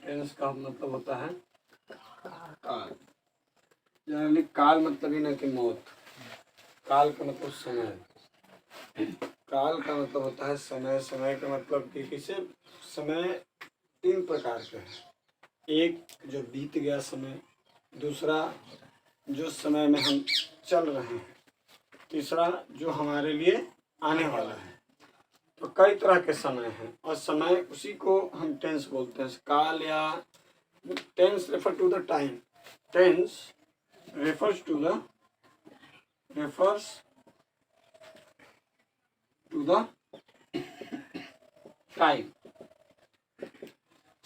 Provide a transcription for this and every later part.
Tense का मतलब होता है काल। जनरली काल मतलब ही ना कि मौत, काल का मतलब समय, काल का मतलब होता है समय। समय का मतलब कि किसे, समय 3 प्रकार के हैं। एक जो बीत गया समय, दूसरा जो समय में हम चल रहे हैं, तीसरा जो हमारे लिए आने वाला है। तो कई तरह के समय हैं और समय उसी को हम टेंस बोलते हैं। काल या tense refer to the time, tense refers to the time.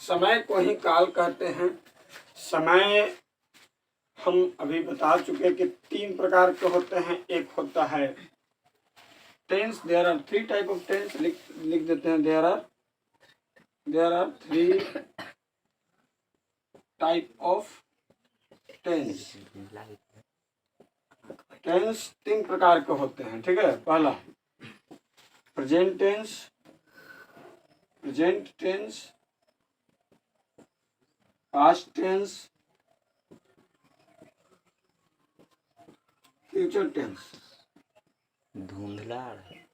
समय को ही काल कहते हैं। समय हम अभी बता चुके कि 3 प्रकार के होते हैं। एक होता है tense, there are 3 type of tense, लिख देते हैं। There are 3 type of tense. Tense 3 प्रकार के होते हैं, ठीक है। पहला present tense, past tense, future tense. धुंधला है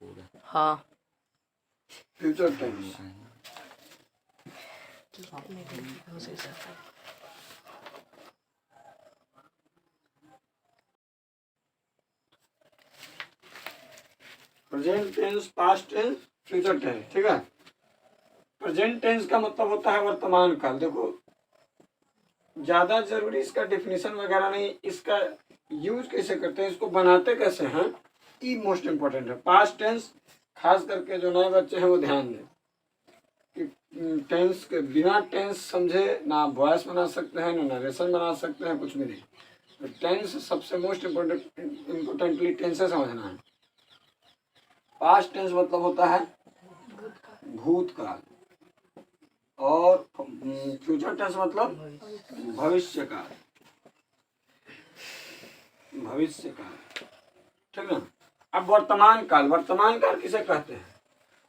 पूरा। हाँ future tense. Present tense, past tense, future tense, ठीक है। प्रेजेंट टेंस का मतलब होता है वर्तमान काल। देखो ज्यादा जरूरी इसका डेफिनेशन वगैरह नहीं, इसका यूज कैसे करते हैं, इसको बनाते कैसे हैं, ये मोस्ट इम्पोर्टेंट है। पास्ट टेंस खास करके जो नए बच्चे हैं वो ध्यान दें कि टेंस के बिना टेंस समझे ना वॉइस बना सकते हैं, ना नरेशन बना सकते हैं, कुछ भी नहीं। तो टेंस सबसे मोस्ट इम्पोर्टेंटली टेंस से समझना है। पास्ट टेंस मतलब होता है भूतकाल और फ्यूचर टेंस मतलब भविष्य काल, ठीक है। अब वर्तमान काल किसे कहते हैं?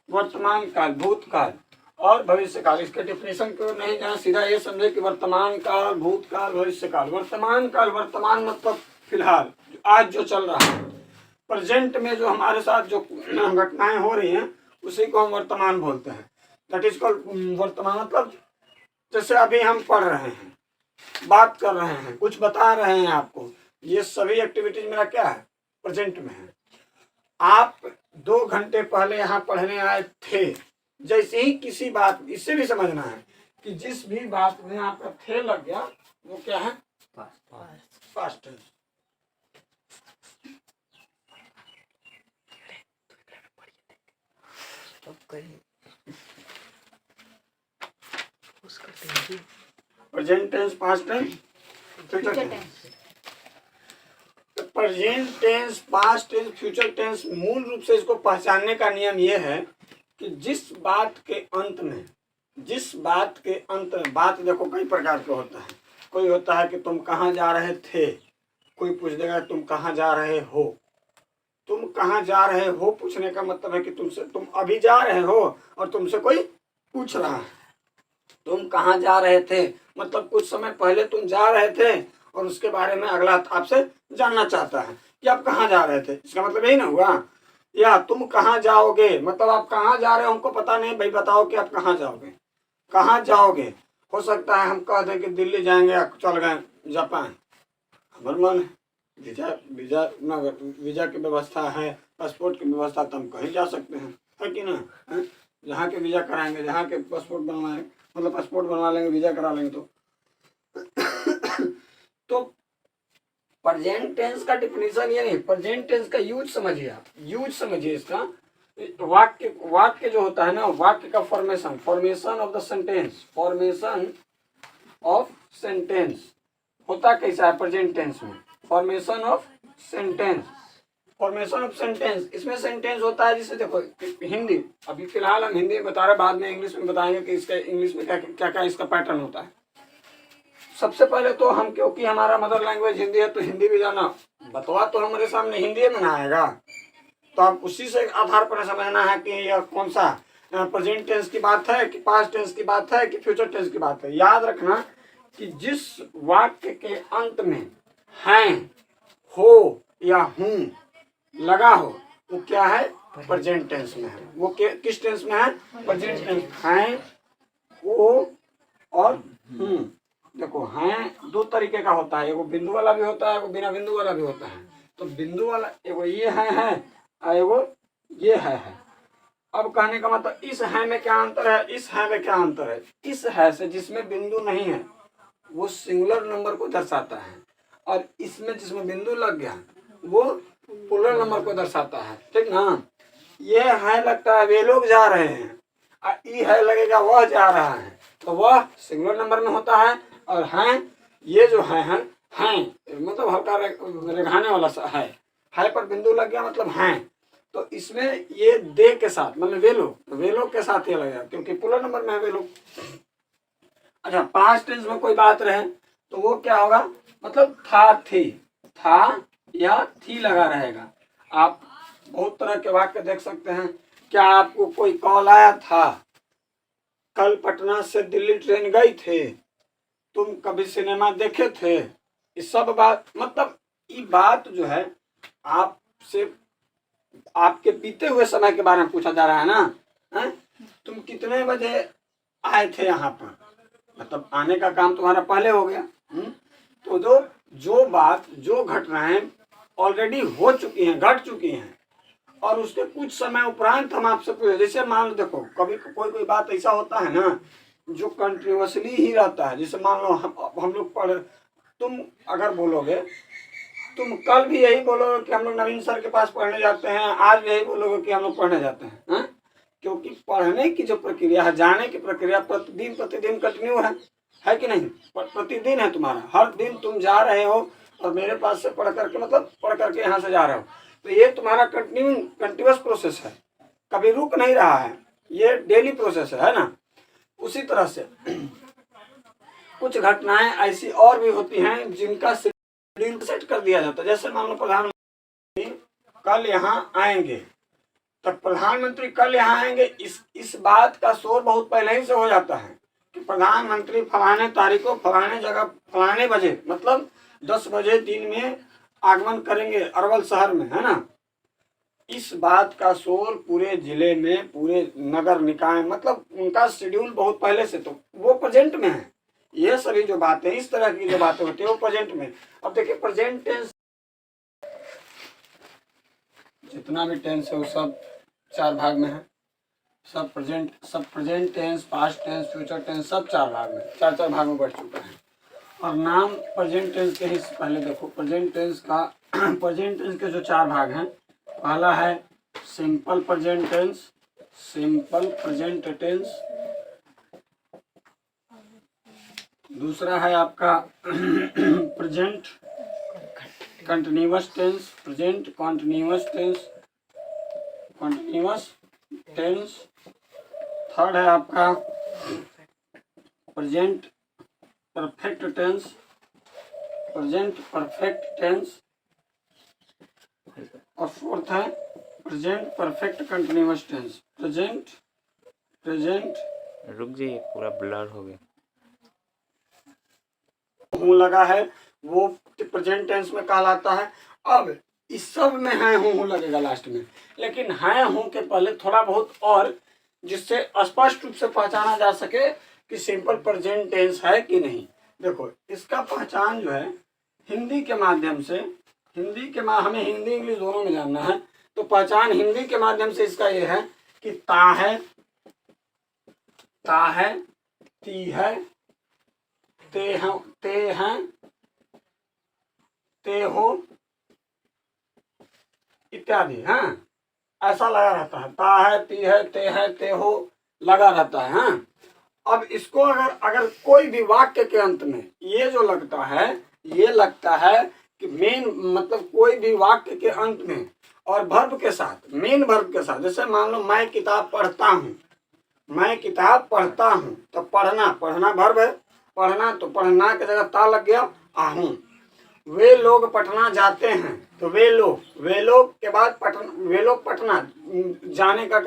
वर्तमान काल, भूतकाल और भविष्य काल। इसके डिफिनेशन को नहीं जाना, सीधा ये समझे कि वर्तमान काल, भूतकाल, भविष्य काल। वर्तमान काल, वर्तमान मतलब फिलहाल, आज जो चल रहा है, प्रेजेंट में जो हमारे साथ जो घटनाएं हो रही हैं उसी को हम वर्तमान बोलते हैं। दैट इज कॉल्ड वर्तमान। मतलब जैसे अभी हम पढ़ रहे हैं, बात कर रहे हैं, कुछ बता रहे हैं आपको, ये सभी एक्टिविटीज मेरा क्या है, प्रेजेंट में है। आप 2 घंटे पहले यहाँ पढ़ने आए थे, जैसे ही किसी बात, इससे भी समझना है कि जिस भी बात में आपका थे लग गया वो क्या है, past tense. Present tense, past tense, future tense. Present tense, past tense, future tense, मूल रूप से इसको पहचानने का नियम यह है कि जिस बात के अंत में, बात देखो कई प्रकार के होता है। कोई होता है कि तुम कहाँ जा रहे थे, कोई पूछ देगा तुम कहाँ जा रहे हो। तुम कहाँ जा रहे हो पूछने का मतलब है कि तुम अभी जा रहे हो और तुमसे कोई पूछ रहा है। तुम कहाँ जा रहे थे मतलब कुछ समय पहले तुम जा रहे थे और उसके बारे में अगला आपसे जानना चाहता है कि आप कहाँ जा रहे थे, इसका मतलब यही ना हुआ। या तुम कहाँ जाओगे मतलब आप कहाँ जा रहे हो हमको पता नहीं, भाई बताओ कि आप कहाँ जाओगे, कहाँ जाओगे। हो सकता है हम कह दें कि दिल्ली जाएंगे, आप चल गए जापान, हमारा मन है, वीजा की व्यवस्था है, पासपोर्ट की व्यवस्था, तो हम कहीं जा सकते हैं, है कि ना। जहाँ के वीजा कराएंगे, जहाँ के पासपोर्ट बनवाएंगे, मतलब पासपोर्ट बनवा लेंगे, वीजा करा लेंगे तो प्रेजेंट टेंस का डिफिनेशन ये नहीं, प्रेजेंट टेंस का यूज समझिए आप, इसका। वाक्य जो होता है ना, वाक्य का फॉर्मेशन ऑफ द सेंटेंस, होता कैसा है प्रेजेंट टेंस में, फॉर्मेशन ऑफ सेंटेंस। इसमें सेंटेंस होता है, जिसे देखो हिंदी, अभी फिलहाल हम हिंदी में बता रहे, बाद में इंग्लिश में बताएंगे कि इसका इंग्लिश में क्या क्या इसका पैटर्न होता है। सबसे पहले तो हम, क्योंकि हमारा मदर लैंग्वेज हिंदी है तो हिंदी भी जाना, बतवा तो हमारे सामने हिंदी में ना आएगा, तो आप उसी से आधार पर समझना है कि यह कौन सा प्रेजेंट टेंस की बात है कि पास्ट टेंस की बात है कि फ्यूचर टेंस की बात है। याद रखना कि जिस वाक्य के अंत में हैं, हो या हूं लगा हो वो क्या है, प्रेजेंट टेंस में है। वो किस टेंस में है, प्रेजेंट टेंस। हैं, हो और हूं। देखो हैं दो तरीके का होता है, एगो बिंदु वाला भी होता है, एगो बिना बिंदु वाला भी होता है। तो बिंदु वाला एगो ये है और एगो ये है। अब कहने का मतलब इस है में क्या अंतर है, इस है में क्या अंतर है। इस है से जिसमें बिंदु नहीं है वो सिंगुलर नंबर को दर्शाता है, और इसमें जिसमें बिंदु लग गया वो प्लूरल नंबर को दर्शाता है, ठीक ना। ये है लगता है वे लोग जा रहे हैं, और ई है लगेगा वह जा रहा है, तो वह सिंगुलर नंबर में होता है। और हैं, ये जो हैं मतलब हल्का रेखाने वाला सा है पर बिंदु लग गया मतलब हैं। तो इसमें ये दे के साथ मतलब वे लोग के साथ ये लगेगा क्योंकि प्लूरल नंबर में है वे लोग। अच्छा, पास्ट टेंस में कोई बात रहे तो वो क्या होगा, मतलब था, थी, था या थी लगा रहेगा। आप बहुत तरह के वाक्य देख सकते हैं। क्या आपको कोई कॉल आया था, कल पटना से दिल्ली ट्रेन गई थी, तुम कभी सिनेमा देखे थे। इस सब बात मतलब ये बात जो है आपसे आपके बीते हुए समय के बारे में पूछा जा रहा है ना। है? तुम कितने बजे आए थे यहाँ पर, मतलब आने का काम तुम्हारा पहले हो गया। तो जो बात जो घटनाएं ऑलरेडी हो चुकी हैं, घट चुकी हैं, और उसके कुछ समय उपरांत हम आपसे पूछे, जैसे मान लो देखो कभी कोई बात ऐसा होता है ना जो कंटिन्यूसली ही रहता है। जैसे मान लो हम लोग पढ़, तुम अगर बोलोगे, तुम कल भी यही बोलोगे कि हम लोग नवीन सर के पास पढ़ने जाते हैं, आज भी यही बोलोगे कि हम लोग पढ़ने जाते हैं। क्योंकि पढ़ने की जो प्रक्रिया है, जाने की प्रक्रिया प्रतिदिन कंटिन्यू है कि नहीं। प्रतिदिन है तुम्हारा, हर दिन तुम जा रहे हो और मेरे पास से पढ़ करके मतलब पढ़ करके यहाँ से जा रहे हो। तो ये तुम्हारा कंटिन्यूस प्रोसेस है, कभी रुक नहीं रहा है, ये डेली प्रोसेस है ना। उसी तरह से कुछ घटनाएं ऐसी और भी होती हैं जिनका शेड्यूल सेट कर दिया जाता है। जैसे मान लो प्रधानमंत्री कल यहाँ आएंगे, तब प्रधानमंत्री कल यहाँ आएंगे, इस बात का शोर बहुत पहले ही से हो जाता है कि प्रधानमंत्री फलाने तारीख को फलाने जगह फलाने बजे मतलब 10 बजे दिन में आगमन करेंगे अरवल शहर में, है ना। इस बात का शोर पूरे जिले में, पूरे नगर निकाय, मतलब उनका शेड्यूल बहुत पहले से, तो वो प्रेजेंट में है। ये सभी जो बातें, इस तरह की जो बातें होती है वो प्रेजेंट में। अब देखिए प्रेजेंट टेंस, जितना भी टेंस है वो सब 4 भाग में है। सब present tense, past tense, future tense सब 4 भाग में, 4 भाग में बढ़ चुका है। और नाम प्रेजेंट टेंस के ही पहले देखो, प्रेजेंट टेंस के जो 4 भाग हैं, पहला है simple present tense, simple present tense. दूसरा है आपका present continuous tense, present continuous tense. Third है आपका present perfect tense, present perfect tense. और फोर्थ है present perfect continuous tense, present रुक जाइए, पूरा ब्लर हो गया। हूँ लगा है वो प्रेजेंट टेंस में कहलाता है। अब इस सब में है हूँ लगेगा लास्ट में, लेकिन है हूँ के पहले थोड़ा बहुत और, जिससे स्पष्ट रूप से पहचाना जा सके कि सिंपल प्रेजेंट टेंस है कि नहीं। देखो इसका पहचान जो है हिंदी के माध्यम से, हमें हिंदी इंग्लिश दोनों में जानना है, तो पहचान हिंदी के माध्यम से इसका ये है कि ता है, ती है, ते हैं, ते हो इत्यादि। हाँ, ऐसा लगा रहता है, ता है, ती है, ते हो लगा रहता है। हाँ, अब इसको अगर कोई भी वाक्य के अंत में ये जो लगता है, ये लगता है कि मेन मतलब कोई भी वाक्य के अंत में और वर्ब के साथ, मेन वर्ब के साथ, जैसे मान लो मैं किताब पढ़ता हूँ, मैं किताब पढ़ता हूँ, तो पढ़ना वर्ब है, पढ़ना, तो पढ़ना की जगह ता लग गया आहूँ। वे लोग पटना जाते हैं, तो वे लोग के बाद वे लोग पटना, जाने का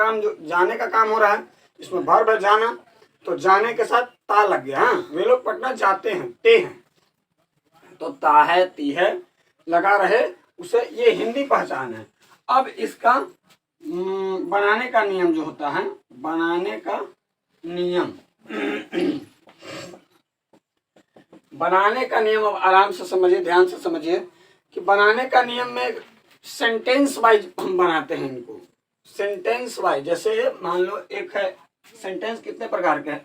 काम हो रहा है, इसमें वर्ब है जाना, तो जाने के साथ ता लग गया। हाँ, वे लोग पटना जाते हैं, ते हैं, तो ता है ती है लगा रहे, उसे ये हिंदी पहचान है। अब इसका बनाने का नियम जो होता है, बनाने का नियम बनाने का नियम अब आराम से समझिए, ध्यान से समझिए कि बनाने का नियम में सेंटेंस वाइज हम बनाते हैं इनको, सेंटेंस वाइज। जैसे मान लो एक है सेंटेंस, कितने प्रकार के हैं,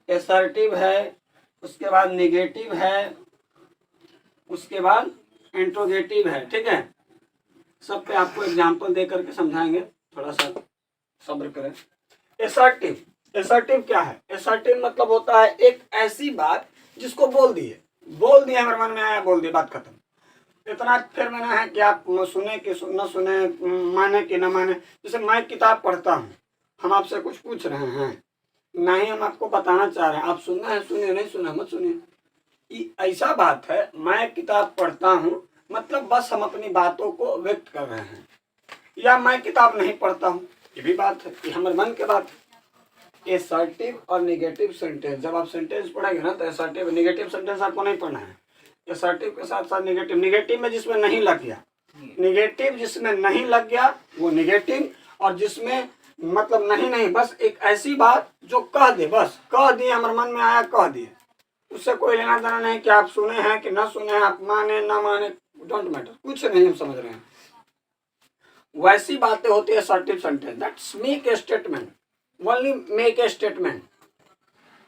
असर्टिव है, उसके बाद निगेटिव है, उसके बाद इंट्रोगेटिव है। ठीक है, सब पे आपको एग्जांपल दे करके समझाएंगे, थोड़ा सा सब्र करें। असर्टिव क्या है? असर्टिव मतलब होता है एक ऐसी बात जिसको बोल दिए हमारे मन में आया, बोल दिए, बात खत्म। इतना फिर मैंने है कि आप सुने कि न सुने, माने कि न माने। जैसे मैं किताब पढ़ता हूँ, हम आपसे कुछ पूछ रहे हैं, ना ही हम आपको बताना चाह रहे हैं, आप सुनना है सुनिए, नहीं सुना मत सुनिए। ऐसा बात है, मैं किताब पढ़ता हूँ मतलब बस हम अपनी बातों को व्यक्त कर रहे हैं, या मैं किताब नहीं पढ़ता हूँ, ये भी बात है, ये हमारे मन के बात है। असर्टिव और निगेटिव सेंटेंस, जब आप सेंटेंस पढ़ेंगे ना तो असर्टिव निगेटिव सेंटेंस आपको नहीं पढ़ना है। असर्टिव के साथ साथ निगेटिव में जिसमें नहीं लग गया, निगेटिव जिसमें नहीं लग गया वो निगेटिव, और जिसमें मतलब नहीं बस एक ऐसी बात जो कह दे, बस कह दिए, हमारे मन में आया कह दिए, उससे कोई लेना देना नहीं कि आप सुने हैं कि ना सुने हैं, आप माने ना माने, डोंट मैटर, कुछ नहीं हम समझ रहे हैं। वैसी बातें होती है assertive sentence, that's make a statement, only make a statement,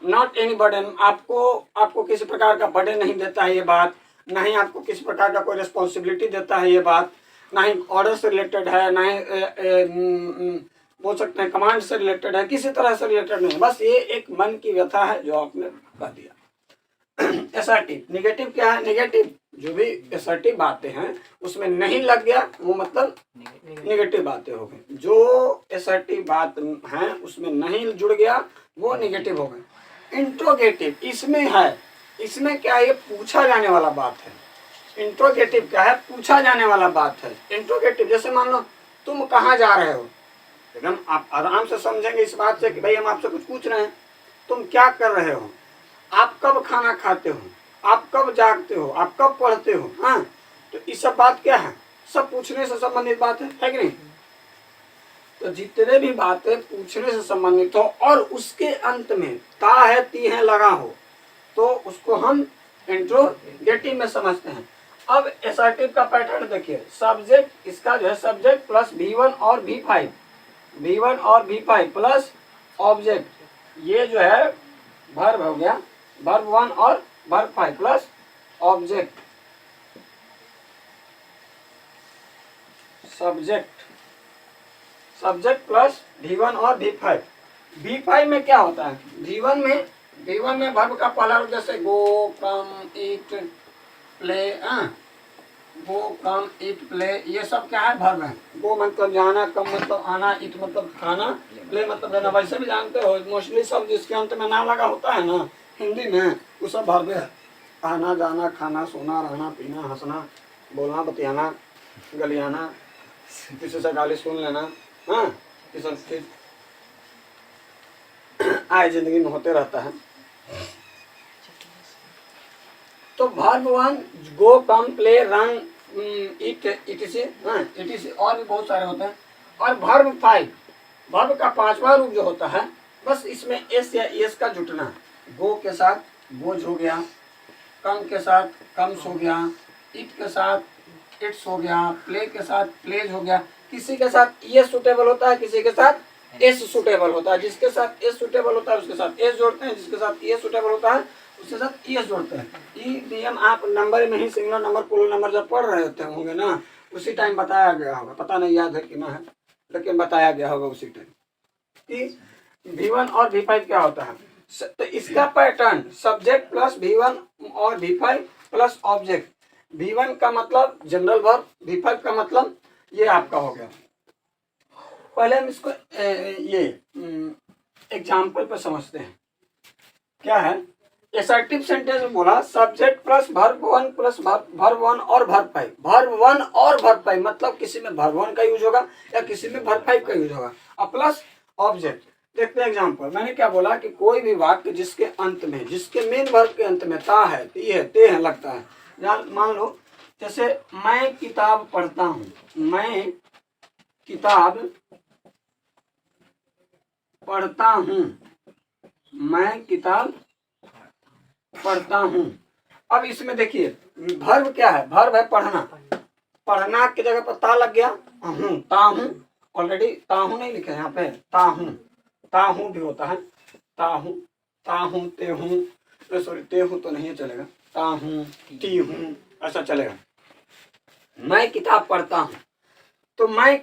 not any burden. आपको किसी प्रकार का बर्डन नहीं देता है ये बात, ना ही आपको किसी प्रकार का कोई रिस्पॉन्सिबिलिटी देता है ये बात, ना ही ऑर्डर से रिलेटेड है, ना ही बोल सकते हैं कमांड से रिलेटेड है, किसी तरह से रिलेटेड नहीं, बस ये एक मन की व्यथा है जो आपने कह दिया। असर्टिव, निगेटिव क्या है? निगेटिव जो भी असर्टिव बातें हैं उसमें नहीं लग गया वो मतलब निगेटिव बातें हो गई, जो असर्टिव बात है उसमें नहीं जुड़ गया वो निगेटिव हो गए। इंट्रोगेटिव इसमें है, इसमें क्या, ये पूछा जाने वाला बात है। इंट्रोगेटिव क्या है? पूछा जाने वाला बात है। इंट्रोगेटिव जैसे मान लो तुम कहाँ जा रहे हो, एकदम आप आराम से समझेंगे इस बात से कि भाई हम आपसे कुछ पूछ रहे हैं, तुम क्या कर रहे हो, आप कब खाना खाते हो, आप कब जागते हो, आप कब पढ़ते हो। हाँ, तो ये सब बात क्या है, सब पूछने से संबंधित बात है कि नहीं? तो जितने भी बातें पूछने से संबंधित हो और उसके अंत में ता है ती है लगा हो, तो उसको हम इंट्रोगेटिव में समझते हैं। अब असर्टिव का पैटर्न देखिए, सब्जेक्ट इसका जो है सब्जेक्ट प्लस V1 और V5 प्लस ऑब्जेक्ट, ये जो है वर्ब हो गया, वर्ब 1 और verb 5 plus object, subject plus V1 और V5। V5 में क्या होता है? V1 में वर्ब का पहला रूप, जैसे गो कम ईट प्ले, गो कम ईट प्ले, ये सब क्या है? वर्ब है। गो मतलब जाना, कम मतलब आना, ईट मतलब खाना, प्ले मतलब रहना। वैसे भी जानते हो मोस्टली सब जिसके अंत में ना लगा होता है ना हिंदी में, वो सब वर्ब है। आना जाना, खाना सोना, रहना पीना, हंसना बोलना बतियाना, गलियाना, किसी से गाली सुन लेना, हाँ, ये सब चीज आए जिंदगी में होते रहता है। तो वर्ब 1 गो कम प्ले रन ईट इटीसी और भी बहुत सारे होते हैं। और वर्ब 5, वर्ब का 5वां रूप जो होता है, बस इसमें एस या एस का जुटना, गो के साथ गोज हो गया, कम के साथ कम्स हो गया, इट के साथ इट्स हो गया, प्ले के साथ प्लेज हो गया। किसी के साथ ये सुटेबल होता है, किसी के साथ एस सुटेबल होता है। जिसके साथ एस सुटेबल होता है उसके साथ एस जोड़ते हैं, जिसके साथ ये सुटेबल होता है उसके साथ एस जोड़ते हैं। ये नियम आप नंबर में ही सिंगुलर नंबर प्लूरल नंबर जब पढ़ रहे होते होंगे ना, उसी टाइम बताया गया होगा, पता नहीं याद है कि ना है, लेकिन बताया गया होगा उसी टाइम कि V1 और V5 क्या होता है। तो इसका पैटर्न सब्जेक्ट प्लस V1 और V5 प्लस ऑब्जेक्ट। V1 का मतलब जनरल वर्ब, V5 का मतलब ये आपका हो गया। पहले हम इसको ये एग्जाम्पल पर समझते हैं। क्या है एसर्टिव सेंटेंस में बोला subject plus verb one plus verb one और वर्ब फाइव। वर्ब वन और वर्ब फाइव मतलब किसी में वर्ब वन का यूज होगा या किसी में वर्ब फाइव का यूज होगा और प्लस ऑब्जेक्ट। देखते हैं एग्जांपल। मैंने क्या बोला कि कोई भी वाक्य जिसके अंत में, जिसके मेन वर्ब के अंत में ता है, ती है, ते है लगता है। मान लो जैसे मैं किताब पढ़ता हूँ, मैं किताब पढ़ता हूँ, मैं किताब पढ़ता हूँ। अब इसमें देखिए वर्ब क्या है, वर्ब है पढ़ना। पढ़ना की जगह पर ता लग गया, हूँ, ता हूँ। ऑलरेडी ता हूँ नहीं लिखे यहाँ पे, ता हूँ, ता हूँ भी होता है, ता हूँ, ता हूँ, ते हूँ, सॉरी ते हूँ तो नहीं चलेगा, ता हूँ, ती हूँ, ऐसा चलेगा। मैं किताब पढ़ता हूँ, तो मैं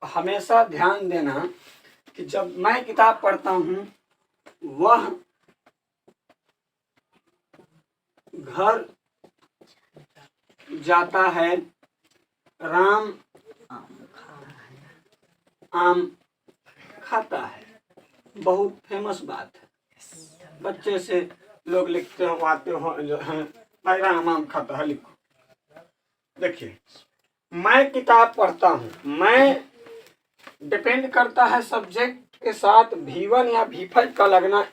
हमेशा ध्यान देना कि जब मैं किताब पढ़ता हूँ वह घर जाता है, राम आम खाता है। बहुत फेमस बात है, बच्चे से लोग लिखते हो, आते हो जो है भाई राम आम खाता है, लिखो। देखिए मैं किताब पढ़ता हूँ, मैं डिपेंड करता है सब्जेक्ट के साथ V1 या V5 का लगना।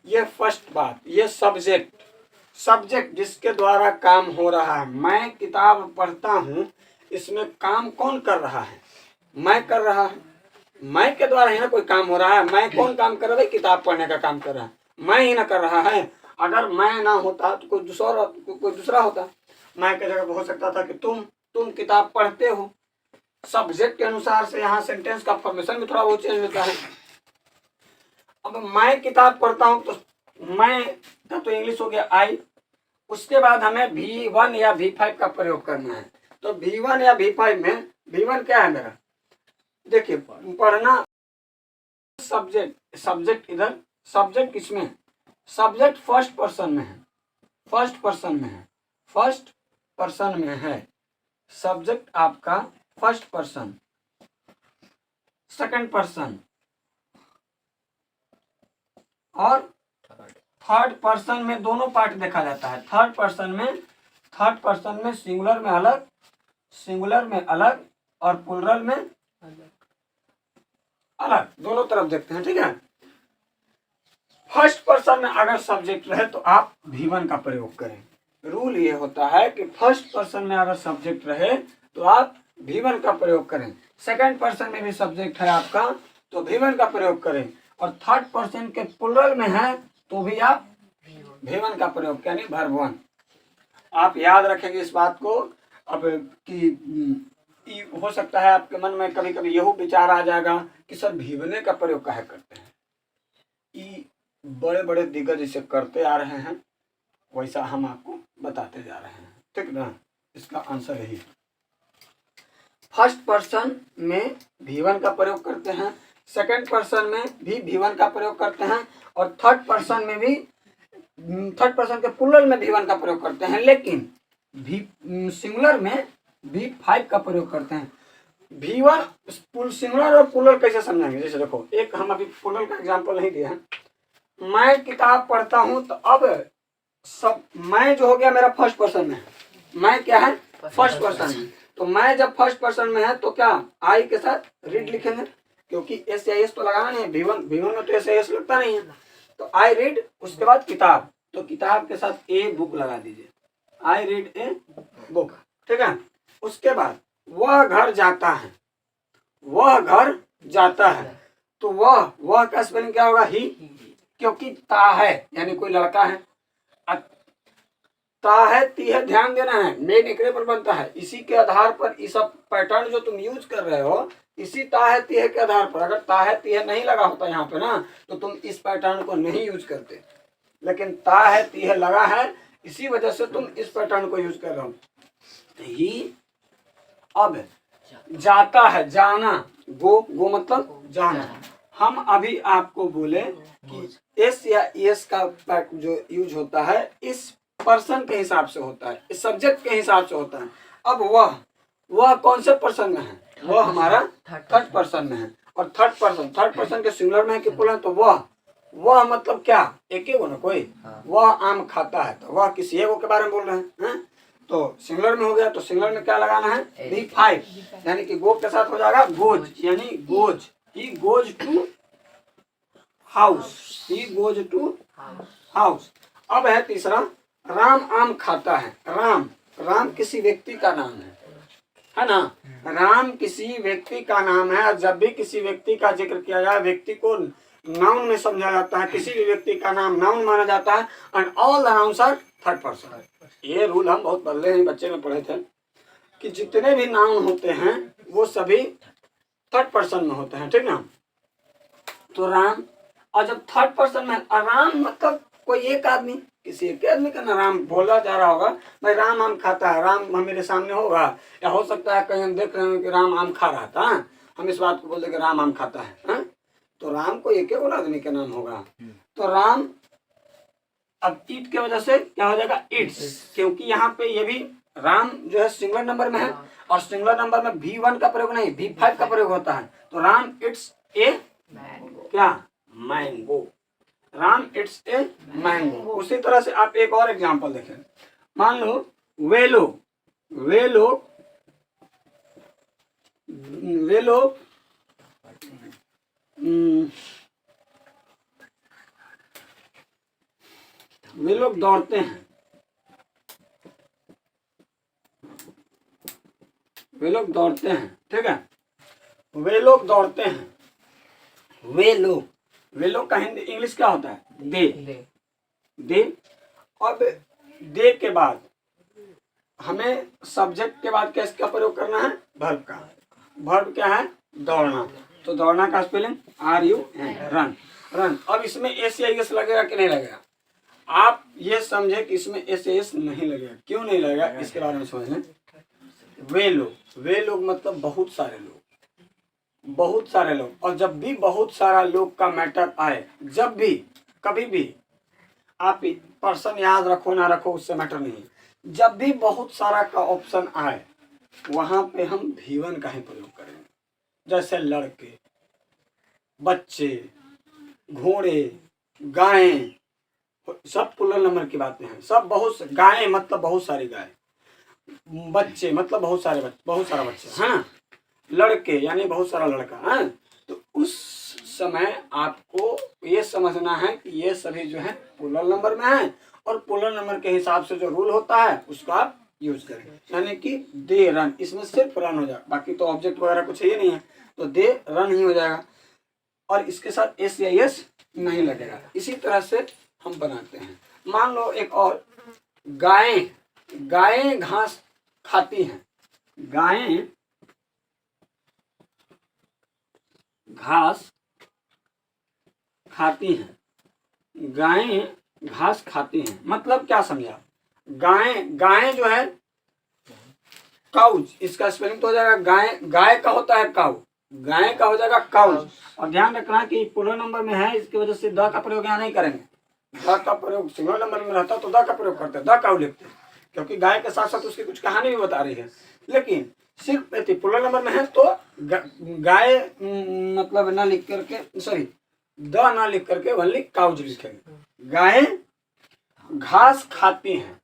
ये फर्स्ट बात, ये सब्जेक्ट जिसके द्वारा काम हो रहा है। मैं किताब पढ़ता हूँ, इसमें काम कौन कर रहा है, मैं कर रहा है। मैं के द्वारा ही ना कोई काम हो रहा है। मैं कौन काम कर रहा है, किताब पढ़ने का काम कर रहा है, मैं ही ना कर रहा है। अगर मैं ना होता तो कोई दूसरा होता। मैं की जगह हो सकता था कि तुम किताब पढ़ते हो। सब्जेक्ट के अनुसार से यहाँ सेंटेंस का फॉर्मेशन भी थोड़ा बहुत चेंज होता है। अब मैं किताब पढ़ता हूँ तो मैं का तो इंग्लिश हो गया आई। उसके बाद हमें V1 या V5 का प्रयोग करना है। तो V1 या V5 में V1 क्या है मेरा, देखिए पढ़ना सब्जेक्ट इधर, सब्जेक्ट किसमें, सब्जेक्ट फर्स्ट पर्सन में है, फर्स्ट पर्सन में है सब्जेक्ट आपका, फर्स्ट पर्सन, सेकंड पर्सन और थर्ड पर्सन में दोनों पार्ट देखा जाता है। थर्ड पर्सन में सिंगुलर में अलग और प्लुरल में अलग, दोनों तरफ देखते हैं, ठीक है। फर्स्ट पर्सन में अगर सब्जेक्ट रहे तो आप V1 का प्रयोग करें। रूल ये होता है कि फर्स्ट पर्सन में अगर सब्जेक्ट रहे तो आप V1 का प्रयोग करें। सेकंड पर्सन में भी सब्जेक्ट है आपका तो V1 का प्रयोग करें, और थर्ड पर्सन के प्लुरल में है तो भी आप V1 का प्रयोग यानी वर्ब वन। आप याद रखेंगे इस बात को। अब कि हो सकता है आपके मन में कभी कभी यही विचार आ जाएगा कि सर V1 का प्रयोग काहे करते हैं, ये बड़े बड़े दिग्गज इसे करते आ रहे हैं, वैसा हम आपको बताते जा रहे हैं, ठीक ना। इसका आंसर यही है, फर्स्ट पर्सन में V1 का प्रयोग करते हैं, सेकंड पर्सन में भी V1 का प्रयोग करते हैं, और थर्ड पर्सन में भी, थर्ड पर्सन के प्लुरल में V1 का प्रयोग करते हैं, लेकिन सिंगुलर में V5 का प्रयोग करते हैं। V1 सिंगुलर और प्लुरल कैसे समझेंगे, जैसे देखो एक हम अभी प्लुरल का एग्जांपल नहीं दिया है। मैं किताब पढ़ता हूँ, तो अब सब मैं जो हो गया मेरा फर्स्ट पर्सन में है, मैं क्या है फर्स्ट पर्सन में। तो मैं जब फर्स्ट पर्सन में है तो क्या आई के साथ रीड लिखेंगे, क्योंकि एस या एस तो लगाना नहीं है। V1 में तो एस या एस लगता नहीं है। तो आई रीड, उसके बाद किताब, तो किताब के साथ ए बुक लगा दीजिए, आई रीड ए बुक, ठीक है। उसके बाद वह घर जाता है, वह घर जाता है, तो वह का स्पेलिंग क्या होगा, ही, क्योंकि ता है यानी कोई लड़का है। ता है ती है, ध्यान देना है, मेन एकरे पर बनता है। इसी के आधार पर ये सब पैटर्न जो तुम यूज कर रहे हो, इसी ता है ती है के आधार पर, अगर ता है ती है नहीं लगा होता यहाँ पे ना तो तुम इस पैटर्न को नहीं यूज करते, लेकिन ता है ती है लगा है, इसी वजह से तुम इस पैटर्न को यूज कर रहे हो। ही अब जाता है, जाना, गो मतलब जाना। हम अभी आपको बोले कि एस या एस का जो यूज होता है इस पर्सन के हिसाब से होता है, इस सब्जेक्ट के हिसाब से होता है। अब वह कौन से पर्सन में है, वह हमारा थर्ड पर्सन में है, और थर्ड पर्सन के सिंगुलर में है कि प्लुरल, तो वह मतलब क्या, एक ही को ना कोई, हाँ। वह आम खाता है, तो वह किसी एक के बारे में बोल रहे हैं। तो सिंगुलर में हो गया, तो सिंगुलर में क्या लगाना है, V5, यानी कि गो के साथ हो जाएगा गोज, यानी goes, he goes to house, he goes to house. अब है तीसरा, राम आम खाता है। राम, राम किसी व्यक्ति का नाम है ना, राम किसी व्यक्ति का नाम है। और जब भी किसी व्यक्ति का जिक्र किया जाए, व्यक्ति को नाउन में समझा जाता है, किसी भी व्यक्ति का नाम नाउन माना जाता है, and all the nouns are third person. ये रूल हम बहुत पहले ही बच्चे में पढ़े थे कि जितने भी नाउन होते हैं वो सभी थर्ड पर्सन में होते हैं, ठीक ना। तो राम, और जब थर्ड पर्सन में राम मतलब कोई एक आदमी, किसी एक आदमी का ना राम बोला जा रहा होगा, भाई राम आम खाता है, राम मेरे सामने होगा, या हो सकता है कहीं हम देख रहे हैं कि राम आम खा रहा था, हम इस बात को बोल दें कि राम आम खाता है, तो राम को एक एक आदमी का नाम होगा। तो राम, अब ईट की वजह से क्या हो जाएगा, इट्स, क्योंकि यहाँ पे ये भी राम जो है सिंगुलर नंबर में है, और सिंगुलर नंबर में V1 का प्रयोग नहीं, V5 का प्रयोग होता है। तो राम इट्स ए क्या, mango, Ram it's a mango. उसी तरह से आप एक और एग्जांपल देखें, मान लो वे लोग, वे लोग, वे लोग वे लोग दौड़ते हैं, वे लोग दौड़ते हैं, ठीक है, वे लोग दौड़ते हैं, वे लोग, वे लोग का हिंदी इंग्लिश क्या होता है, दे, दे। अब दे के बाद हमें सब्जेक्ट के बाद किसका प्रयोग करना है, वर्ब का। वर्ब क्या है, दौड़ना, तो दौड़ना का स्पेलिंग RUN, रन, रन। अब इसमें एस या एस लगेगा कि नहीं लगेगा, आप ये समझे कि इसमें एस या एस नहीं लगेगा। क्यों नहीं लगेगा, इसके बारे में समझ लें। वे लोग, वे लोग मतलब बहुत सारे लोग, बहुत सारे लोग। और जब भी बहुत सारा लोग का मैटर आए, जब भी कभी भी, आप पर्सन याद रखो ना रखो उससे मैटर नहीं, जब भी बहुत सारा का ऑप्शन आए वहां पे हम V1 का ही प्रयोग करेंगे। जैसे लड़के, बच्चे, घोड़े, गायें, सब प्लुरल नंबर की बातें हैं, सब बहुत, गायें मतलब बहुत सारी गाय, बच्चे मतलब बहुत सारे बच्चे, बहुत सारा बच्चा, हाँ, लड़के यानी बहुत सारा लड़का, हाँ। तो उस समय आपको ये समझना है कि ये सभी जो है प्लुरल नंबर में है, और प्लुरल नंबर के हिसाब से जो रूल होता है उसको आप यूज करें, यानी कि दे रन, इसमें सिर्फ रन हो जाएगा, बाकी तो ऑब्जेक्ट वगैरह कुछ ही नहीं है, तो दे रन ही हो जाएगा, और इसके साथ एस या एस नहीं लगेगा। इसी तरह से हम बनाते हैं। मान लो एक और, गायें, गायें घास खाती हैं, गायें घास खाती हैं, गायें घास खाती हैं, मतलब क्या समझा, गायें, गायें जो है काउज, इसका स्पेलिंग तो हो जाएगा गाय, गाय का होता है काउ, गाय का हो जाएगा काउज। और ध्यान रखना कि प्लुरल नंबर में है, इसकी वजह से द का प्रयोग यहाँ नहीं करेंगे, द का प्रयोग सिंगुलर नंबर में रहता तो द का प्रयोग करते हैं, द काउ लिखते हैं, क्योंकि गाय के साथ साथ उसकी कुछ कहानी भी बता रही है। लेकिन सिर्फ प्लुरल नंबर में है तो गाय मतलब ना लिख करके, सॉरी द ना लिख करके वनली काउज लिखेंगे। गाय घास खाती हैं,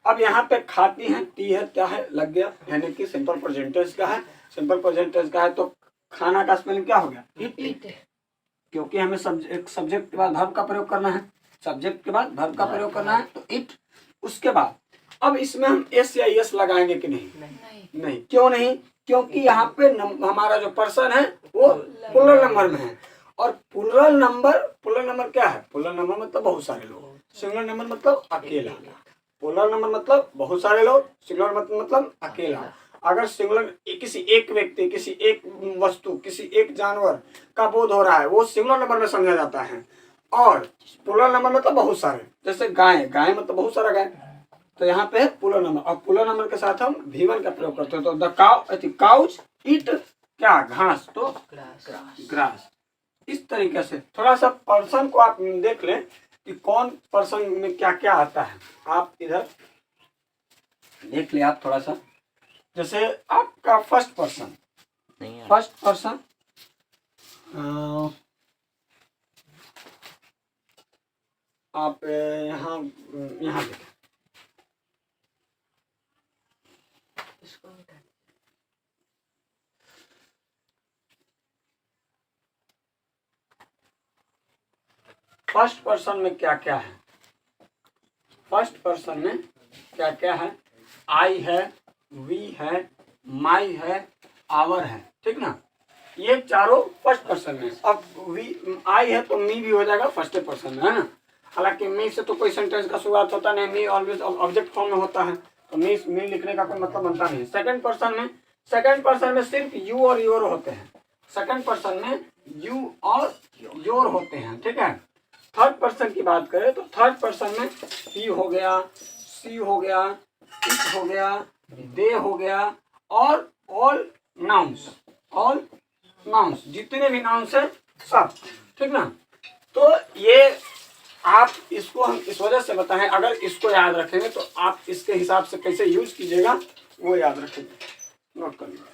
अब यहाँ पे खाती हैं, टी है क्या है लग गया, यानी कि सिंपल प्रेजेंटेंस का है, सिंपल प्रेजेंटेंस का है तो खाना का स्पेलिंग क्या हो गया, ईट, क्योंकि हमें सब्जेक्ट के बाद वर्ब का प्रयोग करना है, सब्जेक्ट के बाद वर्ब का प्रयोग करना है, तो इट। उसके बाद अब इसमें हम एस या एस लगाएंगे कि नहीं, नहीं, क्यों नहीं, क्योंकि यहाँ पे हमारा जो पर्सन है वो प्लुरल नंबर में है, और प्लुरल नंबर क्या है, प्लुरल नंबर मतलब बहुत सारे लोग, सिंगुलर नंबर मतलब अकेला, प्लुरल नंबर मतलब बहुत सारे लोग, सिंगुलर मतलब अकेला। अगर सिंगुलर किसी एक व्यक्ति, किसी एक वस्तु, किसी एक जानवर का बोध हो रहा है, वो सिंगुलर नंबर में समझा जाता है, और प्लुरल नंबर मतलब बहुत सारे, जैसे गाय, गाय मतलब बहुत सारा गाय, तो यहाँ पे है प्लुरल नंबर, और प्लुरल नंबर के साथ हम V1 का प्रयोग करते हैं, तो द काउज ईट क्या, घास, तो ग्रास। इस तरीके से थोड़ा सा पर्सन को आप देख लें कि कौन पर्सन में क्या क्या आता है, आप इधर देख ले आप थोड़ा सा, जैसे आपका फर्स्ट पर्सन, फर्स्ट पर्सन आप यहाँ यहाँ देखें, इसको मिटा दो। फर्स्ट पर्सन में क्या क्या है, फर्स्ट पर्सन में क्या क्या है, आई है, वी है, माई है, आवर है, ठीक ना, ये चारों फर्स्ट पर्सन में। अब वी आई है तो मी भी हो जाएगा फर्स्ट पर्सन में, है ना। हालांकि मी से तो कोई सेंटेंस का शुरुआत होता नहीं, मी ऑलवेज ऑब्जेक्ट फॉर्म में होता है, तो मी लिखने का कोई मतलब बनता नहीं। सेकंड पर्सन में सिर्फ यू और योर होते हैं, सेकंड पर्सन में यू और योर होते हैं, ठीक है। थर्ड पर्सन की बात करें तो थर्ड पर्सन में ही हो गया, सी हो गया, इट हो गया, दे हो गया, और ऑल नाउन्स जितने भी नाउन्स हैं सब, ठीक ना। तो ये आप इसको हम इस वजह से बताएं, अगर इसको याद रखेंगे तो आप इसके हिसाब से कैसे यूज कीजिएगा वो याद रखेंगे, नोट कर लीजिए।